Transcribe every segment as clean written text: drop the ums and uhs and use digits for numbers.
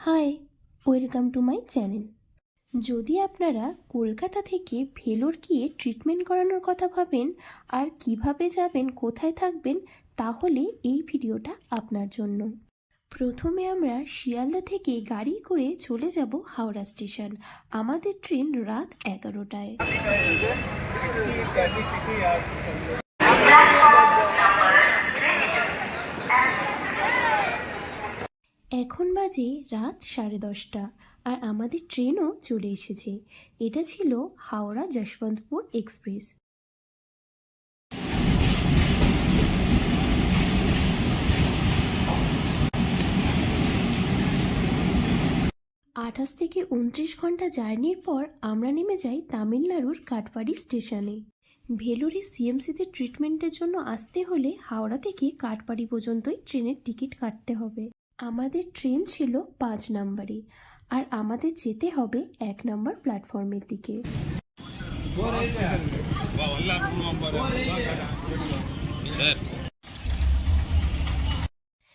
High, welcome to my channel. যদি আপনারা কলকাতা থেকে ভেলোর গিয়ে ট্রিটমেন্ট করানোর কথা ভাবেন আর কিভাবে যাবেন, কোথায় থাকবেন, তাহলে এই ভিডিওটা আপনার জন্য। প্রথমে আমরা শিয়ালদা থেকে গাড়ি করে চলে যাব হাওড়া স্টেশন। আমাদের ট্রেন রাত 11টায়। এখন বাজে রাত 10:30 আর আমাদের ট্রেনও চলে এসেছে। এটা ছিল হাওড়া যশবন্তপুর এক্সপ্রেস। 28 থেকে 29 ঘন্টা জার্নির পর আমরা নেমে যাই তামিলনাড়ুর কাটপাড়ি স্টেশনে। ভেলোরে সিএমসিতে ট্রিটমেন্টের জন্য আসতে হলে হাওড়া থেকে কাটপাড়ি পর্যন্তই ট্রেনের টিকিট কাটতে হবে। আমাদের ট্রেন ছিল 5 নম্বরে আর আমাদের যেতে হবে 1 নম্বর প্ল্যাটফর্মের দিকে।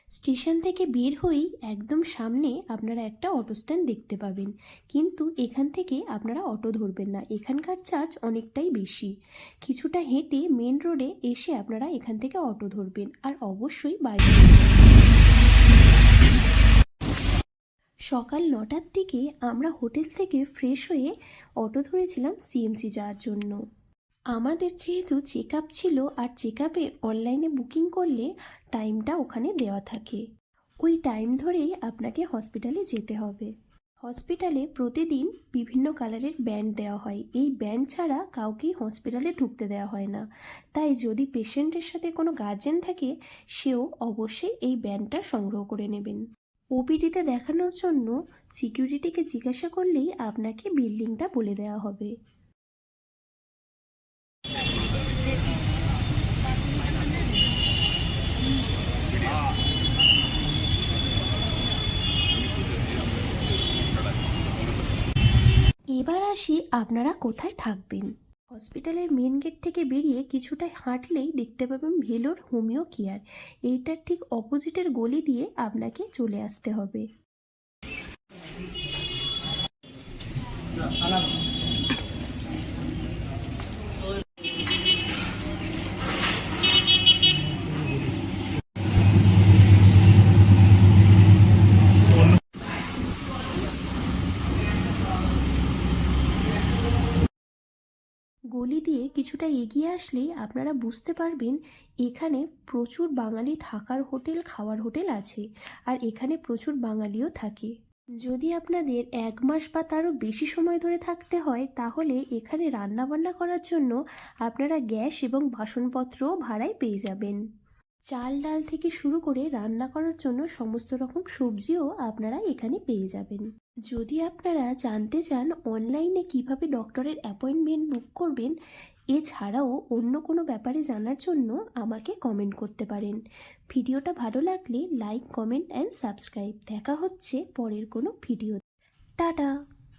স্টেশন থেকে বের হয়েই একদম সামনে আপনারা একটা অটো স্ট্যান্ড দেখতে পাবেন, কিন্তু এখান থেকে আপনারা অটো ধরবেন না, এখানকার চার্জ অনেকটাই বেশি। কিছুটা হেঁটে মেন রোডে এসে আপনারা এখান থেকে অটো ধরবেন আর অবশ্যই বাড়ি। সকাল 9টার দিকে আমরা হোটেল থেকে ফ্রেশ হয়ে অটো ধরেছিলাম সিএমসি যাওয়ার জন্য। আমাদের যেহেতু চেক আপ ছিল আর চেক আপে অনলাইনে বুকিং করলে টাইমটা ওখানে দেওয়া থাকে, ওই টাইম ধরেই আপনাকে হসপিটালে যেতে হবে। হসপিটালে প্রতিদিন বিভিন্ন কালারের ব্যান্ড দেওয়া হয়, এই ব্যান্ড ছাড়া কাউকেই হসপিটালে ঢুকতে দেওয়া হয় না। তাই যদি পেশেন্টের সাথে কোনো গার্জেন থাকে, সেও অবশ্যই এই ব্যান্ডটা সংগ্রহ করে নেবেন। ওপিডিতে দেখানোর জন্য সিকিউরিটিকে জিজ্ঞাসা করলেই আপনাকে বিল্ডিংটা বলে দেওয়া হবে। এবার আসি আপনারা কোথায় থাকবেন। হসপিটালের মেন গেট থেকে বেরিয়ে কিছুটা হাঁটলেই দেখতে পাবেন ভেলোর হোমিও কেয়ার। এইটার ঠিক অপোজিটের গলি দিয়ে আপনাকে চলে আসতে হবে। গলি দিয়ে কিছুটা এগিয়ে আসলেই আপনারা বুঝতে পারবেন এখানে প্রচুর বাঙালি থাকার হোটেল, খাওয়ার হোটেল আছে আর এখানে প্রচুর বাঙালিও থাকে। যদি আপনাদের 1 মাস বা তারও বেশি সময় ধরে থাকতে হয়, তাহলে এখানে রান্নাবান্না করার জন্য আপনারা গ্যাস এবং বাসনপত্র ভাড়ায় পেয়ে যাবেন। চাল ডাল থেকে শুরু করে রান্না করার জন্য সমস্ত রকম সবজিও আপনারা এখানে পেয়ে যাবেন। যদি আপনারা জানতে চান অনলাইনে কিভাবে ডক্টরের অ্যাপয়েন্টমেন্ট বুক করবেন, এছাড়াও অন্য কোনো ব্যাপারে জানার জন্য আমাকে কমেন্ট করতে পারেন। ভিডিওটা ভালো লাগলে লাইক, কমেন্ট অ্যান্ড সাবস্ক্রাইব। দেখা হচ্ছে পরের কোনো ভিডিও। টাটা।